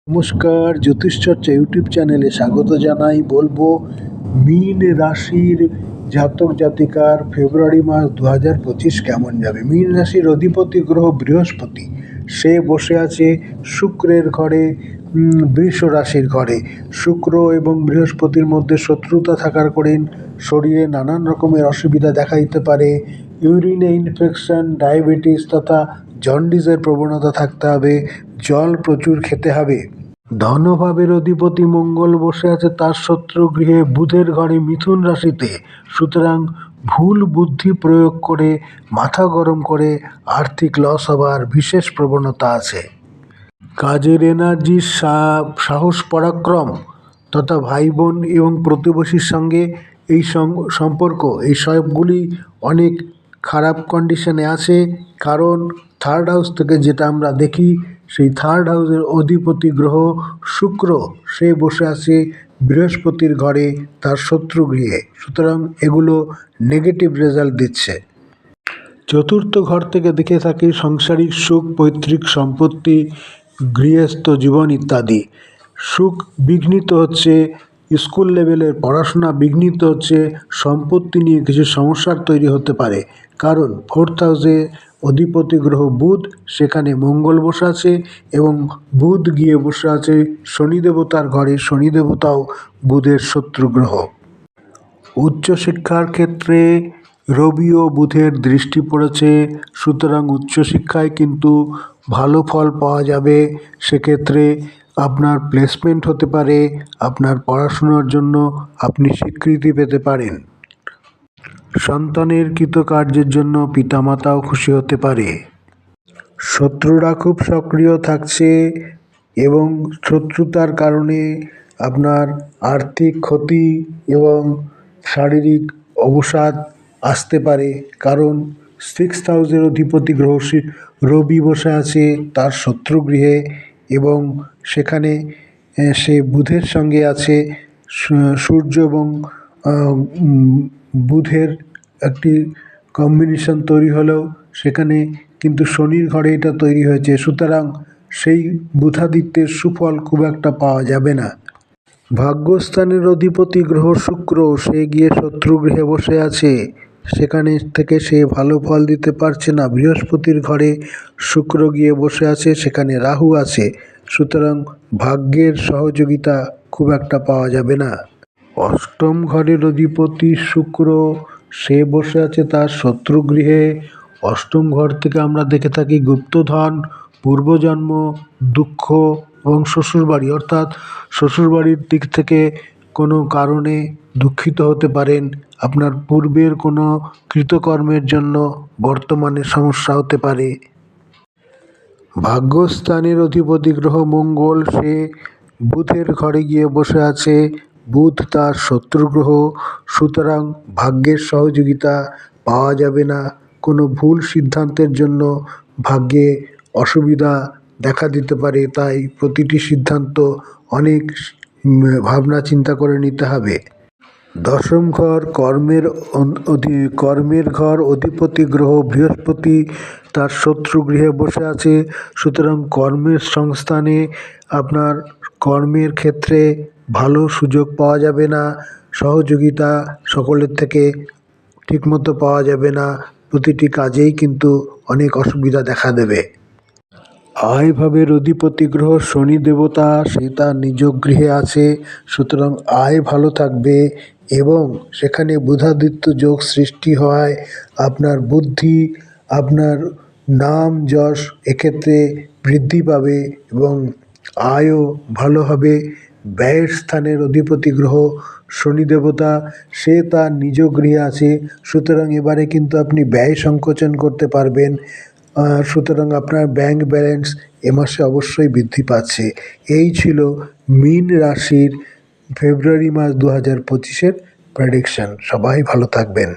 নমস্কার, জ্যোতিষচর্চা ইউটিউব চ্যানেলে স্বাগত জানাই। বলবো মীন রাশির জাতক জাতিকার ফেব্রুয়ারি মাস 2025 কেমন যাবে। মীন রাশির অধিপতি গ্রহ বৃহস্পতি, সে বসে আছে শুক্রের ঘরে, বৃষ রাশির ঘরে। শুক্র এবং বৃহস্পতির মধ্যে শত্রুতা থাকার কারণে শরীরে নানান রকমের অসুবিধা দেখা দিতে পারে। ইউরিনে ইনফেকশন, ডায়াবেটিস তথা জন্ডিসের প্রবণতা থাকতে হবে। জল প্রচুর খেতে হবে। ধনভাবের অধিপতি মঙ্গল বসে আছে তার শত্রু গৃহে বুধের ঘরে মিথুন রাশিতে। সুতরাং ভুল বুদ্ধি প্রয়োগ করে মাথা গরম করে আর্থিক লস হবার বিশেষ প্রবণতা আছে। কাজের এনার্জি, সাহস, পরাক্রম তথা ভাই বোন এবং প্রতিবেশীর সঙ্গে এই সম্পর্ক, এই সবগুলি অনেক খারাপ কন্ডিশনে আছে। কারণ থার্ড হাউস থেকে যেটা আমরা দেখি, সেই থার্ড হাউসের অধিপতি গ্রহ শুক্র, সে বসে আছে বৃহস্পতির ঘরে তার শত্রু গৃহে। সুতরাং এগুলো নেগেটিভ রেজাল্ট দিচ্ছে। চতুর্থ ঘর থেকে দেখে থাকি সাংসারিক সুখ, পৈতৃক সম্পত্তি, গৃহস্থ জীবন ইত্যাদি। সুখ বিঘ্নিত হচ্ছে, স্কুল লেভেলের পড়াশোনা বিঘ্নিত হচ্ছে, সম্পত্তি নিয়ে কিছু সমস্যার তৈরি হতে পারে। কারণ ফোর্থ হাউসে অধিপতি গ্রহ বুধ, সেখানে মঙ্গল বসে আছে এবং বুধ গিয়ে বসে আছে শনি দেবতার ঘরে। শনি দেবতাও বুধের শত্রু গ্রহ। উচ্চশিক্ষার ক্ষেত্রে রবি ও বুধের দৃষ্টি পড়েছে, সুতরাং উচ্চশিক্ষায় কিন্তু ভালো ফল পাওয়া যাবে। সেক্ষেত্রে আপনার প্লেসমেন্ট হতে পারে, আপনার পড়াশোনার জন্য আপনি স্বীকৃতি পেতে পারেন। সন্তানের কৃতকার্যের জন্য পিতামাতাও খুশি হতে পারে। শত্রুরা খুব সক্রিয় থাকছে এবং শত্রুতার কারণে আপনার আর্থিক ক্ষতি এবং শারীরিক অবসাদ আসতে পারে। কারণ সিক্সথ হাউসের অধিপতি গ্রহ রবি বসে আছে তার শত্রু গৃহে এবং সেখানে সে বুধের সঙ্গে আছে। সূর্য এবং বুধের একটি কম্বিনেশন তৈরি হলেও সেখানে কিন্তু শনির ঘরে এটা তৈরি হয়েছে। সুতরাং সেই বুধাদিত্যের সুফল খুব একটা পাওয়া যাবে না। ভাগ্যস্থানের অধিপতি গ্রহ শুক্র, সে গিয়ে শত্রু গৃহে বসে আছে, সেখানে থেকে সে ভালো ফল দিতে পারছে না। বৃহস্পতির ঘরে শুক্র গিয়ে বসে আছে, সেখানে রাহু আছে। সুতরাং ভাগ্যের সহযোগিতা খুব একটা পাওয়া যাবে না। অষ্টম ঘরের অধিপতি শুক্র, সে বসে আছে তার শত্রু গৃহে। অষ্টম ঘর থেকে আমরা দেখে থাকি গুপ্তধন, পূর্বজন্ম, দুঃখ এবং শ্বশুরবাড়ি, অর্থাৎ শ্বশুরবাড়ির দিক থেকে কোনো কারণে দুঃখিত হতে পারেন। আপনার পূর্বের কোনো কৃতকর্মের জন্য বর্তমানে সমস্যা হতে পারে। ভাগ্যস্থানের অধিপতি গ্রহ মঙ্গল, সে বুধের ঘরে গিয়ে বসে আছে। বুধ তার শত্রু গ্রহ, সুতরাং ভাগ্যের সহযোগিতা পাওয়া যাবে না। কোনো ভুল সিদ্ধান্তের জন্য ভাগ্যে অসুবিধা দেখা দিতে পারে। তাই প্রতিটি সিদ্ধান্ত অনেক ভাবনা চিন্তা করে নিতে হবে। দশম ঘর কর্মের ঘর, অধিপতি গ্রহ বৃহস্পতি তার শত্রু গৃহে বসে আছে। সুতরাং কর্মের সংস্থানে আপনার কর্মের ক্ষেত্রে ভালো সুযোগ পাওয়া যাবে না। সহযোগিতা সকলের থেকে ঠিকমতো পাওয়া যাবে না। প্রতিটি কাজেই কিন্তু অনেক অসুবিধা দেখা দেবে। আয় ভাবের অধিপতি গ্রহ শনি দেবতা, সে তার নিজ গৃহে আছে। সুতরাং আয় ভালো থাকবে এবং সেখানে বুধাদিত্য যোগ সৃষ্টি হয়। আপনার বুদ্ধি, আপনার নাম যশ এক্ষেত্রে বৃদ্ধি পাবে এবং আয়ও ভালো হবে। ব্যয়ের স্থানের অধিপতি গ্রহ শনি দেবতা, সে তার নিজ গৃহে আছে। সুতরাং এবারে কিন্তু আপনি ব্যয় সংকোচন করতে পারবেন। সুতরাং আপনার ব্যাংক ব্যালেন্স এ মাসে অবশ্যই বৃদ্ধি পাচ্ছে। এই ছিল মীন রাশির ফেব্রুয়ারি মাস 2025-এর প্রেডিকশন। সবাই ভালো থাকবেন।